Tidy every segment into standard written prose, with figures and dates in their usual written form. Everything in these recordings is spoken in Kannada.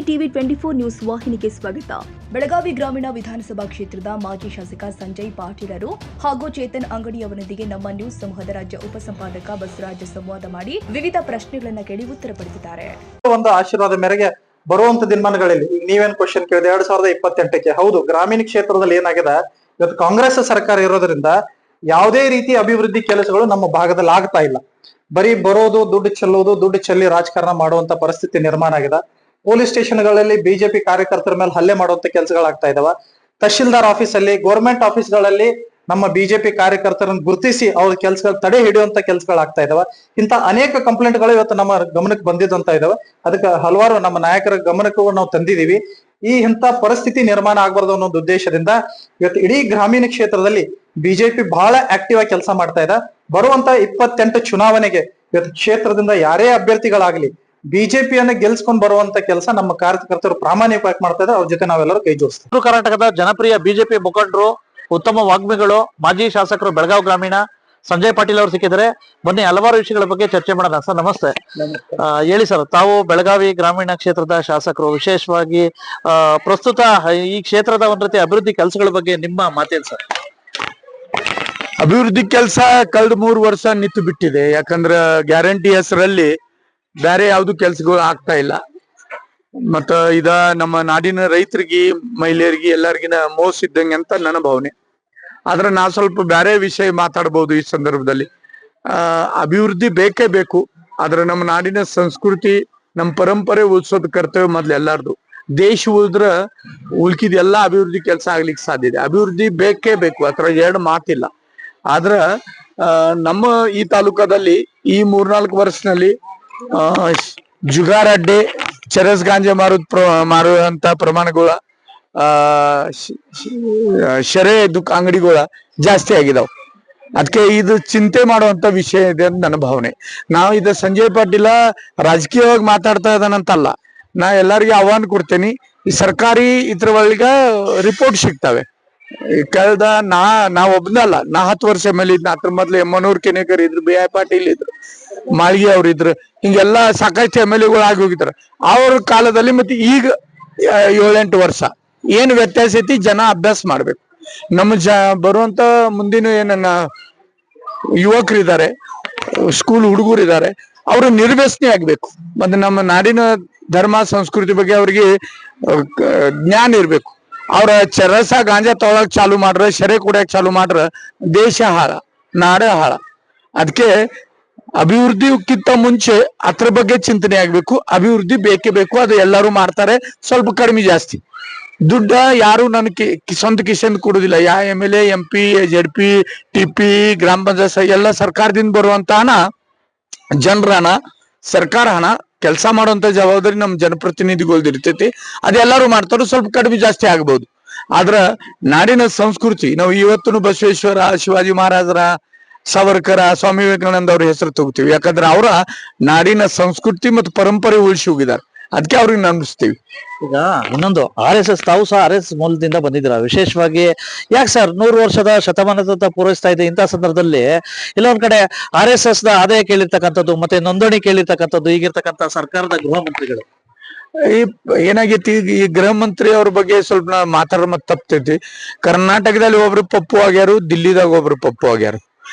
ಟಿವಿ 24 ನ್ಯೂಸ್ ವಾಹಿನಿಗೆ ಸ್ವಾಗತ. ಬೆಳಗಾವಿ ಗ್ರಾಮೀಣ ವಿಧಾನಸಭಾ ಕ್ಷೇತ್ರದ ಮಾಜಿ ಶಾಸಕ ಸಂಜಯ್ ಪಾಟೀಲರು ಹಾಗೂ ಚೇತನ್ ಅಂಗಡಿಯವರೊಂದಿಗೆ ನಮ್ಮ ನ್ಯೂಸ್ ಸಮೂಹದ ರಾಜ್ಯ ಉಪಸಂಪಾದಕ ಬಸವರಾಜ್ ಸಂವಾದ ಮಾಡಿ ವಿವಿಧ ಪ್ರಶ್ನೆಗಳನ್ನು ಕೇಳಿ ಉತ್ತರ ಪಡೆದಿದ್ದಾರೆ. ಒಂದು ಆಶೀರ್ವಾದ ಮೇರೆಗೆ ಬರುವಂತ ದಿನಮಾನಗಳಲ್ಲಿ ಈಗ ನೀವೇನ್ ಕ್ವಶನ್ ಕೇಳಿದೆ 2028ಕ್ಕೆ ಹೌದು ಗ್ರಾಮೀಣ ಕ್ಷೇತ್ರದಲ್ಲಿ ಏನಾಗಿದೆ ಇವತ್ತು ಕಾಂಗ್ರೆಸ್ ಸರ್ಕಾರ ಇರೋದ್ರಿಂದ ಯಾವುದೇ ರೀತಿ ಅಭಿವೃದ್ಧಿ ಕೆಲಸಗಳು ನಮ್ಮ ಭಾಗದಲ್ಲಿ ಆಗ್ತಾ ಇಲ್ಲ. ಬರೀ ಬರೋದು ದುಡ್ಡು ಚೆಲ್ಲೋದು ದುಡ್ಡು ಚೆಲ್ಲಿ ರಾಜಕಾರಣ ಮಾಡುವಂತ ಪರಿಸ್ಥಿತಿ ನಿರ್ಮಾಣ ಆಗಿದೆ. ಪೊಲೀಸ್ ಸ್ಟೇಷನ್ಗಳಲ್ಲಿ ಬಿಜೆಪಿ ಕಾರ್ಯಕರ್ತರ ಮೇಲೆ ಹಲ್ಲೆ ಮಾಡುವಂತ ಕೆಲಸಗಳಾಗ್ತಾ ಇದಾವ. ತಹಶೀಲ್ದಾರ್ ಆಫೀಸ್ ಅಲ್ಲಿ ಗೌರ್ಮೆಂಟ್ ಆಫೀಸ್ಗಳಲ್ಲಿ ನಮ್ಮ ಬಿಜೆಪಿ ಕಾರ್ಯಕರ್ತರನ್ನು ಗುರುತಿಸಿ ಅವ್ರ ಕೆಲಸಗಳು ತಡೆ ಹಿಡಿಯುವಂತ ಕೆಲಸಗಳಾಗ್ತಾ ಇದಾವ. ಇಂತ ಅನೇಕ ಕಂಪ್ಲೇಂಟ್ಗಳು ಇವತ್ತು ನಮ್ಮ ಗಮನಕ್ಕೆ ಬಂದಿದ್ದಂತ ಇದಾವೆ. ಅದಕ್ಕೆ ಹಲವಾರು ನಮ್ಮ ನಾಯಕರ ಗಮನಕ್ಕೂ ನಾವು ತಂದಿದೀವಿ. ಈ ಇಂತ ಪರಿಸ್ಥಿತಿ ನಿರ್ಮಾಣ ಆಗ್ಬಾರ್ದು ಅನ್ನೋ ಉದ್ದೇಶದಿಂದ ಇವತ್ತು ಇಡೀ ಗ್ರಾಮೀಣ ಕ್ಷೇತ್ರದಲ್ಲಿ ಬಿಜೆಪಿ ಬಹಳ ಆಕ್ಟಿವ್ ಆಗಿ ಕೆಲಸ ಮಾಡ್ತಾ ಇದೆ. ಬರುವಂತ 28 ಚುನಾವಣೆಗೆ ಇವತ್ತು ಕ್ಷೇತ್ರದಿಂದ ಯಾರೇ ಅಭ್ಯರ್ಥಿಗಳಾಗ್ಲಿ ಬಿಜೆಪಿಯನ್ನ ಗೆಲ್ಸ್ಕೊಂಡ್ ಬರುವಂತ ಕೆಲಸ ನಮ್ಮ ಕಾರ್ಯಕರ್ತರು ಪ್ರಾಮಾಣಿಕವಾಗಿ ಮಾಡ್ತಾ ಇದ್ದಾರೆ. ಅವ್ರ ಜೊತೆ ನಾವೆಲ್ಲರೂ ಕೈ ಜೋಡಿಸ್ತೀವಿ. ಕರ್ನಾಟಕದ ಜನಪ್ರಿಯ ಬಿಜೆಪಿ ಮುಖಂಡರು, ಉತ್ತಮ ವಾಗ್ಮಿಗಳು, ಮಾಜಿ ಶಾಸಕರು ಬೆಳಗಾವಿ ಗ್ರಾಮೀಣ ಸಂಜಯ್ ಪಾಟೀಲ್ ಅವರು ಸಿಕ್ಕಿದ್ದಾರೆ. ಬನ್ನಿ ಹಲವಾರು ವಿಷಯಗಳ ಬಗ್ಗೆ ಚರ್ಚೆ ಮಾಡೋಣ. ಸರ್ ನಮಸ್ತೆ. ಹೇಳಿ ಸರ್, ತಾವು ಬೆಳಗಾವಿ ಗ್ರಾಮೀಣ ಕ್ಷೇತ್ರದ ಶಾಸಕರು, ವಿಶೇಷವಾಗಿ ಪ್ರಸ್ತುತ ಈ ಕ್ಷೇತ್ರದ ಒಂದ್ ರೀತಿ ಅಭಿವೃದ್ಧಿ ಕೆಲಸಗಳ ಬಗ್ಗೆ ನಿಮ್ಮ ಮಾತೇನು ಸರ್? ಅಭಿವೃದ್ಧಿ ಕೆಲಸ ಕಳೆದ 3 ವರ್ಷ ನಿಂತು ಬಿಟ್ಟಿದೆ. ಯಾಕಂದ್ರ ಗ್ಯಾರಂಟಿ ಹೆಸರಲ್ಲಿ ಬೇರೆ ಯಾವ್ದು ಕೆಲ್ಸಗಳು ಆಗ್ತಾ ಇಲ್ಲ. ಮತ್ತ ಇದ ನಮ್ಮ ನಾಡಿನ ರೈತರಿಗೆ, ಮಹಿಳೆಯರಿಗೆ ಎಲ್ಲರಿಗಿನ ಮೋಸ ಇದ್ದಂಗೆ ಅಂತ ನನ್ನ ಭಾವನೆ. ಆದ್ರೆ ನಾ ಸ್ವಲ್ಪ ಬೇರೆ ವಿಷಯ ಮಾತಾಡ್ಬೋದು ಈ ಸಂದರ್ಭದಲ್ಲಿ. ಅಭಿವೃದ್ಧಿ ಬೇಕೇ ಬೇಕು. ಆದ್ರೆ ನಮ್ಮ ನಾಡಿನ ಸಂಸ್ಕೃತಿ, ನಮ್ಮ ಪರಂಪರೆ ಉಳಿಸೋದ್ ಕರ್ತವ್ಯ ಮೊದ್ಲು ಎಲ್ಲಾರ್ದು. ದೇಶ ಉಳಿದ್ರ ಉಳ್ಕಿದ ಎಲ್ಲಾ ಅಭಿವೃದ್ಧಿ ಕೆಲಸ ಆಗ್ಲಿಕ್ಕೆ ಸಾಧ್ಯ ಇದೆ. ಅಭಿವೃದ್ಧಿ ಬೇಕೇ ಬೇಕು, ಅದ್ರ 2 ಮಾತಿಲ್ಲ. ಆದ್ರ ನಮ್ಮ ಈ ತಾಲೂಕದಲ್ಲಿ ಈ 3-4 ವರ್ಷನಲ್ಲಿ ಜುಗಾರ್ ಅಡ್ಡೆ, ಚರಸ್ ಗಾಂಜಾ ಮಾರುವಂತ ಪ್ರಮಾಣಗಳ, ಶರೆ ಅಂಗಡಿಗಳ ಜಾಸ್ತಿ ಆಗಿದಾವ್. ಅದಕ್ಕೆ ಇದು ಚಿಂತೆ ಮಾಡುವಂತ ವಿಷಯ ಇದೆ ಅಂತ ನನ್ನ ಭಾವನೆ. ನಾವು ಇದು ಸಂಜಯ್ ಪಾಟೀಲ ರಾಜಕೀಯವಾಗಿ ಮಾತಾಡ್ತಾ ಇದ್ದಾನಂತಲ್ಲ, ನಾ ಎಲ್ಲರಿಗೂ ಆಹ್ವಾನ ಕೊಡ್ತೇನೆ. ಈ ಸರ್ಕಾರಿ ಇದ್ರ ಒಳಗ ರಿಪೋರ್ಟ್ ಸಿಗ್ತವೆ. ಕಳೆದ ನಾ ಒಬ್ಬನಲ್ಲ, ನಾ 10 ವರ್ಷ ಮೇಲೆ ಇದ್ನ. ಅದ್ರ ಮೊದ್ಲು ಎಮ್ಮನೂರ್ ಕೆನೇಕರ್ ಇದ್ರು, ಬಿ ಐ ಪಾಟೀಲ್ ಇದ್ರು, ಮಾಳ್ಗಿ ಅವ್ರ ಇದ್ರು, ಹಿಂಗೆಲ್ಲಾ ಸಾಕಷ್ಟು MLA ಆಗಿ ಹೋಗಿದ್ರು. ಅವ್ರ ಕಾಲದಲ್ಲಿ ಮತ್ತೆ ಈಗ 7-8 ವರ್ಷ ಏನ್ ವ್ಯತ್ಯಾಸ ಐತಿ, ಜನ ಅಭ್ಯಾಸ ಮಾಡ್ಬೇಕು. ನಮ್ಮ ಬರುವಂತ ಮುಂದಿನ ಏನನ್ನ ಯುವಕರಿದ್ದಾರೆ, ಸ್ಕೂಲ್ ಹುಡುಗರು ಇದ್ದಾರೆ, ಅವ್ರು ನಿರ್ವ್ಯಸನಿ ಆಗ್ಬೇಕು. ಮತ್ತೆ ನಮ್ಮ ನಾಡಿನ ಧರ್ಮ ಸಂಸ್ಕೃತಿ ಬಗ್ಗೆ ಅವ್ರಿಗೆ ಜ್ಞಾನ ಇರ್ಬೇಕು. ಅವ್ರ ಚರಸ ಗಾಂಜಾ ತೊಗೊಳಕ್ ಚಾಲು ಮಾಡ್ರ, ಶರೆ ಕುಡಿಯಕ್ ಚಾಲು ಮಾಡ್ರ, ದೇಶ ಹಾಳ, ನಾಡ ಹಾಳ. ಅದಕ್ಕೆ ಅಭಿವೃದ್ಧಿಕ್ಕಿಂತ ಮುಂಚೆ ಅದ್ರ ಬಗ್ಗೆ ಚಿಂತನೆ ಆಗ್ಬೇಕು. ಅಭಿವೃದ್ಧಿ ಬೇಕೇ ಬೇಕು, ಅದು ಎಲ್ಲರೂ ಮಾಡ್ತಾರೆ, ಸ್ವಲ್ಪ ಕಡಿಮೆ ಜಾಸ್ತಿ. ದುಡ್ಡ ಯಾರು ನನ್ ಸ್ವಂತ ಕಿಶನ್ ಕೊಡುದಿಲ್ಲ. ಯಾ MLA, MP, ZP, TP, ಗ್ರಾಮ ಪಂಚಾಯತ್ ಎಲ್ಲ ಸರ್ಕಾರದಿಂದ ಬರುವಂತ ಹಣ, ಜನರ ಹಣ, ಸರ್ಕಾರ ಹಣ. ಕೆಲಸ ಮಾಡುವಂತ ಜವಾಬ್ದಾರಿ ನಮ್ಮ ಜನಪ್ರತಿನಿಧಿಗಳ್ದು ಇರ್ತೈತಿ. ಅದೆಲ್ಲರೂ ಮಾಡ್ತಾರೋ, ಸ್ವಲ್ಪ ಕಡಿಮೆ ಜಾಸ್ತಿ ಆಗ್ಬಹುದು. ಆದ್ರ ನಾಡಿನ ಸಂಸ್ಕೃತಿ ನಾವು ಇವತ್ತು ಬಸವೇಶ್ವರ, ಶಿವಾಜಿ ಮಹಾರಾಜರ, ಸಾವರ್ಕರ, ಸ್ವಾಮಿ ವಿವೇಕಾನಂದ ಅವ್ರ ಹೆಸರು ತಗೋತೀವಿ. ಯಾಕಂದ್ರೆ ಅವರ ನಾಡಿನ ಸಂಸ್ಕೃತಿ ಮತ್ತು ಪರಂಪರೆ ಉಳಿಸಿ ಹೋಗಿದ್ದಾರೆ. ಅದಕ್ಕೆ ಅವ್ರಿಗೆ ನಂಬಿಸ್ತೀವಿ. ಈಗ ಇನ್ನೊಂದು RSS, ತಾವು ಸಹ RSS ಮೂಲದಿಂದ ಬಂದಿದ್ದೀರಾ. ವಿಶೇಷವಾಗಿ ಯಾಕೆ ಸರ್ 100 ವರ್ಷದ ಶತಮಾನದ ಪೂರೈಸ್ತಾ ಇದೆ, ಇಂತಹ ಸಂದರ್ಭದಲ್ಲಿ ಎಲ್ಲೊಂದ್ ಕಡೆ RSS ದ ಆದಾಯ ಕೇಳಿರ್ತಕ್ಕಂಥದ್ದು, ಮತ್ತೆ ನೋಂದಣಿ ಕೇಳಿರ್ತಕ್ಕಂಥದ್ದು, ಈಗಿರ್ತಕ್ಕಂಥ ಸರ್ಕಾರದ ಗೃಹ ಮಂತ್ರಿಗಳು ಏನಾಗೈತಿ, ಈ ಗೃಹ ಮಂತ್ರಿ ಅವ್ರ ಬಗ್ಗೆ ಸ್ವಲ್ಪ ನಾ ಮಾತಾಡೋ ಮತ್ ತಪ್ತೈತಿ. ಕರ್ನಾಟಕದಲ್ಲಿ ಒಬ್ರು ಪಪ್ಪು ಆಗ್ಯಾರು, ದಿಲ್ಲಿದಾಗ ಒಬ್ರು ಪಪ್ಪು ಆಗ್ಯಾರು.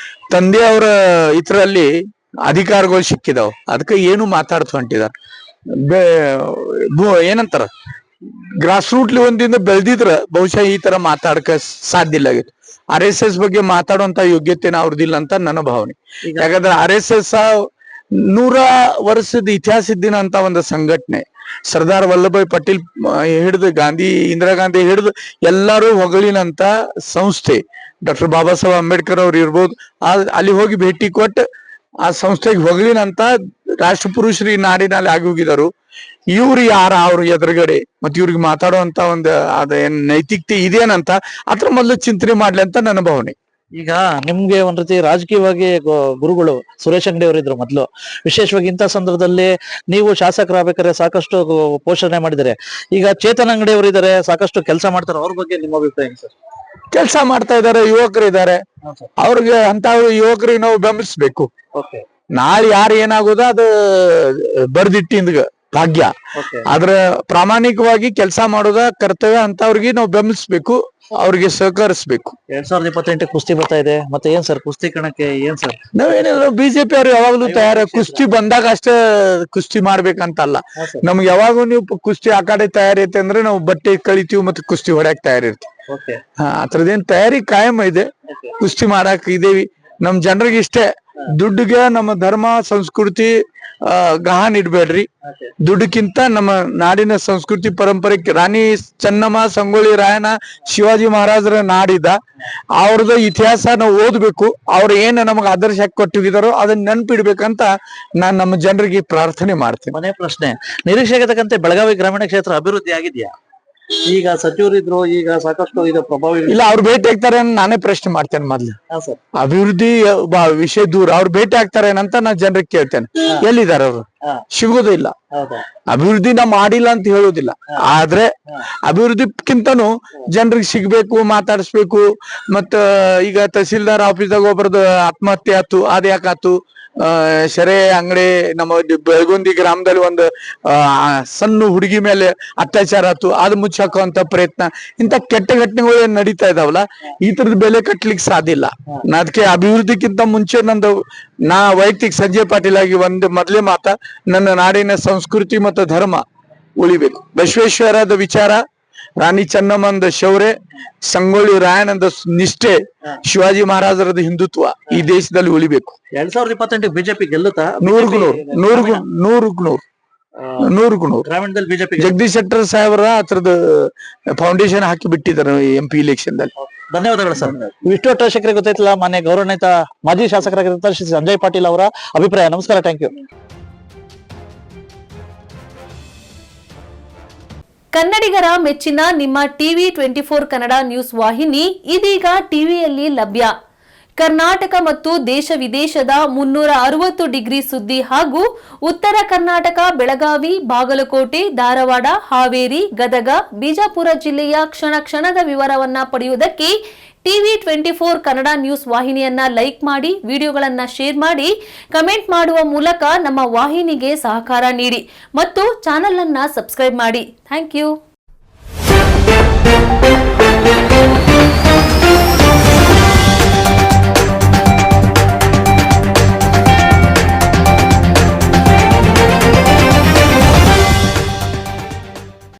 ತಂದೆ ಅವರ ಇತರಲ್ಲಿ ಅಧಿಕಾರಗಳು ಸಿಕ್ಕಿದಾವ್. ಅದಕ್ಕೆ ಏನು ಮಾತಾಡ್ತು ಹೊಂಟಿದಾರ. ಏನಂತಾರ, ಗ್ರಾಸ್ ರೂಟ್ ಲೆವೆಲ್ದಿಂದ ಬೆಳೆದಿದ್ರ ಬಹುಶಃ ಈ ತರ ಮಾತಾಡಕ ಸಾಧ್ಯ ಇಲ್ಲ ಆಗಿತ್ತು. RSS ಬಗ್ಗೆ ಮಾತಾಡುವಂತ ಯೋಗ್ಯತೆನ ಅವ್ರದಿಲ್ಲ ಅಂತ ನನ್ನ ಭಾವನೆ. ಯಾಕಂದ್ರೆ RSS 100 ವರ್ಷದ ಇತಿಹಾಸ ಇದ್ದಿನ ಅಂತ ಒಂದು ಸಂಘಟನೆ. ಸರ್ದಾರ್ ವಲ್ಲಭಾಯ್ ಪಟೇಲ್ ಹಿಡಿದು ಇಂದಿರಾ ಗಾಂಧಿ ಹಿಡಿದು ಎಲ್ಲರೂ ಹೊಗಳಿನಂತ ಸಂಸ್ಥೆ. ಡಾಕ್ಟರ್ ಬಾಬಾ ಸಾಹೇಬ್ ಅಂಬೇಡ್ಕರ್ ಅವ್ರು ಇರ್ಬೋದು, ಅಲ್ಲಿ ಹೋಗಿ ಭೇಟಿ ಕೊಟ್ಟು ಆ ಸಂಸ್ಥೆಗೆ ಹೊಗಳಿನಂತ ರಾಷ್ಟ್ರ ಪುರುಷರು ಈ ನಾಡಿನಲ್ಲಿ ಆಗಿ ಹೋಗಿದಾರು. ಇವ್ರು ಯಾರ, ಅವ್ರ ಎದುರುಗಡೆ ಮತ್ತೆ ಇವ್ರಿಗೆ ಮಾತಾಡುವಂತ ಒಂದು ಅದೇನ್ ನೈತಿಕತೆ ಇದೇನಂತ ಅದ್ರ ಮೊದಲು ಚಿಂತನೆ ಮಾಡ್ಲಿ ಅಂತ ನನ್ನ ಭಾವನೆ. ಈಗ ನಿಮ್ಗೆ ಒಂದ್ ರೀತಿ ರಾಜಕೀಯವಾಗಿ ಗುರುಗಳು ಸುರೇಶ್ ಅಂಗಡಿ ಅವರಿದ್ರು ಮೊದ್ಲು. ವಿಶೇಷವಾಗಿ ಇಂಥ ಸಂದರ್ಭದಲ್ಲಿ ನೀವು ಶಾಸಕರಾಗಬೇಕಾದ್ರೆ ಸಾಕಷ್ಟು ಪೋಷಣೆ ಮಾಡಿದರೆ. ಈಗ ಚೇತನ್ ಅಂಗಡಿ ಅವರು ಇದಾರೆ, ಸಾಕಷ್ಟು ಕೆಲಸ ಮಾಡ್ತಾರೆ. ಅವ್ರ ಬಗ್ಗೆ ನಿಮ್ಮ ಅಭಿಪ್ರಾಯ ಏನು ಸರ್? ಕೆಲಸ ಮಾಡ್ತಾ ಇದಾರೆ, ಯುವಕರು ಇದಾರೆ. ಅವ್ರಿಗೆ ಅಂತ ಯುವಕರಿಗೆ ನಾವು ಬೆಂಬಲಿಸ್ಬೇಕು. ನಾಳೆ ಯಾರು ಏನಾಗೋದು ಅದು ಬರ್ದಿಟ್ಟಿಂದ ಭಾಗ್ಯ. ಆದ್ರ ಪ್ರಾಮಾಣಿಕವಾಗಿ ಕೆಲಸ ಮಾಡೋದ ಕರ್ತವ್ಯ ಅಂತವ್ರಿಗೆ ನಾವು ಬೆಂಬಲಿಸ್ಬೇಕು, ಅವ್ರಿಗೆ ಸಹಕರಿಸ್ಬೇಕು. 2028 ಕುಸ್ತಿ ಬರ್ತಾ ಇದೆ, ಮತ್ತೆ ಏನ್ ಸರ್ ಕುಸ್ತಿ ಕಣಕ್ಕೆ ಏನ್ ಸರ್? ನಾವೇನಿದ್ರು ಬಿಜೆಪಿ ಅವ್ರು ಯಾವಾಗ್ಲೂ ತಯಾರ, ಕುಸ್ತಿ ಬಂದಾಗ ಅಷ್ಟೇ ಕುಸ್ತಿ ಮಾಡ್ಬೇಕಂತಲ್ಲ. ನಮ್ಗೆ ಯಾವಾಗೂ ನೀವು ಕುಸ್ತಿ ಆ ಕಡೆ ತಯಾರೈತೆ ಅಂದ್ರೆ ನಾವು ಬಟ್ಟೆ ಕಳಿತೀವಿ ಮತ್ತೆ ಕುಸ್ತಿ ಹೊಡ್ಯಾಕ್ ತಯಾರಿರ್ತೀವಿ. ಅದ್ರದ್ದೇನ್ ತಯಾರಿ ಕಾಯಂ ಇದೆ, ಕುಸ್ತಿ ಮಾಡಾಕ್ ಇದೇವಿ. ನಮ್ ಜನರಿಗೆ ಇಷ್ಟೇ, ದುಡ್ಡಿಗೆ ನಮ್ಮ ಧರ್ಮ ಸಂಸ್ಕೃತಿ ಗಹನ್ ಇಡ್ಬೇಡ್ರಿ. ದುಡ್ಡಕ್ಕಿಂತ ನಮ್ಮ ನಾಡಿನ ಸಂಸ್ಕೃತಿ ಪರಂಪರೆ, ರಾಣಿ ಚೆನ್ನಮ್ಮ, ಸಂಗೊಳ್ಳಿ ರಾಯಣ್ಣ, ಶಿವಾಜಿ ಮಹಾರಾಜರ ನಾಡಿದ ಅವ್ರದ್ದು ಇತಿಹಾಸ ನಾವು ಓದ್ಬೇಕು. ಅವ್ರು ಏನ್ ನಮಗ್ ಆದರ್ಶ ಕೊಟ್ಟಿದ್ದಾರೋ ಅದನ್ನ ನೆನ್ಪಿಡ್ಬೇಕಂತ ನಾನ್ ನಮ್ಮ ಜನರಿಗೆ ಪ್ರಾರ್ಥನೆ ಮಾಡ್ತೀನಿ. ಮನೆ ಪ್ರಶ್ನೆ, ನಿರೀಕ್ಷೆ ಆಗತಕ್ಕಂತೆ ಬೆಳಗಾವಿ ಗ್ರಾಮೀಣ ಕ್ಷೇತ್ರ ಅಭಿವೃದ್ಧಿ ಆಗಿದ್ಯಾ? ಈಗ ಸಚಿವರಿದ್ರು, ಈಗ ಸಾಕಷ್ಟು ಇದು ಪ್ರಭಾವ ಇಲ್ಲ. ಅವ್ರು ಭೇಟಿ ಆಗ್ತಾರೆ ನಾನೇ ಪ್ರಶ್ನೆ ಮಾಡ್ತೇನೆ ಮೊದ್ಲು. ಅಭಿವೃದ್ಧಿ ವಿಷಯ ದೂರ, ಅವ್ರು ಭೇಟಿ ಆಗ್ತಾರೆ ಅಂತ ನಾ ಜನರಿಗೆ ಕೇಳ್ತೇನೆ, ಎಲ್ಲಿದ್ದಾರೆ ಅವರು? ಸಿಗುದಿಲ್ಲ. ಅಭಿವೃದ್ಧಿ ನಾ ಮಾಡಿಲ್ಲ ಅಂತ ಹೇಳುದಿಲ್ಲ, ಆದ್ರೆ ಅಭಿವೃದ್ಧಿಕ್ಕಿಂತನೂ ಜನರಿಗೆ ಸಿಗ್ಬೇಕು, ಮಾತಾಡಿಸ್ಬೇಕು. ಮತ್ತ ಈಗ ತಹಸೀಲ್ದಾರ್ ಆಫೀಸ್ದಾಗ ಒಬ್ಬರದು ಆತ್ಮಹತ್ಯೆ ಆತು, ಅದ್ ಯಾಕಾತು? ಶೆರೆ ಅಂಗಡಿ ನಮ್ಮ ಬೆಳಗುಂದಿ ಗ್ರಾಮದಲ್ಲಿ ಒಂದು ಸಣ್ಣ ಹುಡುಗಿ ಮೇಲೆ ಅತ್ಯಾಚಾರ ಆತು, ಅದು ಮುಚ್ಚಾಕುವಂತ ಪ್ರಯತ್ನ, ಇಂತ ಕೆಟ್ಟ ಘಟನೆಗಳು ಏನ್ ನಡೀತಾ ಇದಾವಲ್ಲ, ಈ ತರದ ಬೆಲೆ ಕಟ್ಲಿಕ್ಕೆ ಸಾಧ್ಯ ಇಲ್ಲ. ಅದಕ್ಕೆ ಅಭಿವೃದ್ಧಿಕ್ಕಿಂತ ಮುಂಚೆ ನಾ ವೈಯಕ್ತಿಕ ಸಂಜಯ್ ಪಾಟೀಲ್ ಆಗಿ ಒಂದು ಮೊದಲೇ ಮಾತ, ನನ್ನ ನಾಡಿನ ಸಂಸ್ಕೃತಿ ಮತ್ತು ಧರ್ಮ ಉಳಿಬೇಕು. ಬಸವೇಶ್ವರದ ವಿಚಾರ, ರಾಣಿ ಚೆನ್ನಮ್ಮಂದ ಶೌರ್ಯ, ಸಂಗೊಳ್ಳಿ ರಾಯಣ್ಣಂದ ನಿಷ್ಠೆ, ಶಿವಾಜಿ ಮಹಾರಾಜರದ ಹಿಂದುತ್ವ ಈ ದೇಶದಲ್ಲಿ ಉಳಿಬೇಕು. 2028 ಬಿಜೆಪಿ ಗೆಲ್ಲುತ್ತಾ? 100 ಗ್ರಾಮೀಣದಲ್ಲಿ ಬಿಜೆಪಿ ಜಗದೀಶ್ ಶೆಟ್ಟರ್ ಸಾಹೇಬರ ಹತ್ರದ ಫೌಂಡೇಶನ್ ಹಾಕಿ ಬಿಟ್ಟಿದ್ದಾರೆ MP ಎಲೆಕ್ಷನ್ ದಲ್ಲಿ. ಧನ್ಯವಾದಗಳು ಸರ್. ಇಷ್ಟು ಶಾಸಕರಿಗೆ ಗೊತ್ತೈತಿಲ್ಲ, ಮಾನ್ಯ ಗೌರವಾನ್ವಿತ ಮಾಜಿ ಶಾಸಕರಾಗಿರುವಂತಹ ಶ್ರೀ ಸಂಜಯ್ ಪಾಟೀಲ್ ಅವರ ಅಭಿಪ್ರಾಯ. ನಮಸ್ಕಾರ, ಥ್ಯಾಂಕ್ ಯು. ಕನ್ನಡಿಗರ ಮೆಚ್ಚಿನ ನಿಮ್ಮ ಟಿವಿ 24 ಕನ್ನಡ ನ್ಯೂಸ್ ವಾಹಿನಿ ಇದೀಗ ಟಿವಿಯಲ್ಲಿ ಲಭ್ಯ. ಕರ್ನಾಟಕ ಮತ್ತು ದೇಶ ವಿದೇಶದ 360 ಡಿಗ್ರಿ ಸುದ್ದಿ ಹಾಗೂ ಉತ್ತರ ಕರ್ನಾಟಕ, ಬೆಳಗಾವಿ, ಬಾಗಲಕೋಟೆ, ಧಾರವಾಡ, ಹಾವೇರಿ, ಗದಗ, ಬಿಜಾಪುರ ಜಿಲ್ಲೆಯ ಕ್ಷಣ ಕ್ಷಣದ ವಿವರವನ್ನ ಪಡೆಯುವುದಕ್ಕೆ ಟಿವಿ 24 ಕನ್ನಡ ನ್ಯೂಸ್ ವಾಹಿನಿಯನ್ನ ಲೈಕ್ ಮಾಡಿ, ವಿಡಿಯೋಗಳನ್ನ ಶೇರ್ ಮಾಡಿ, ಕಮೆಂಟ್ ಮಾಡುವ ಮೂಲಕ ನಮ್ಮ ವಾಹಿನಿಗೆ ಸಹಕಾರ ನೀಡಿ ಮತ್ತು ಚಾನೆಲ್ ಅನ್ನ ಸಬ್ಸ್ಕ್ರೈಬ್ ಮಾಡಿ. Thank you.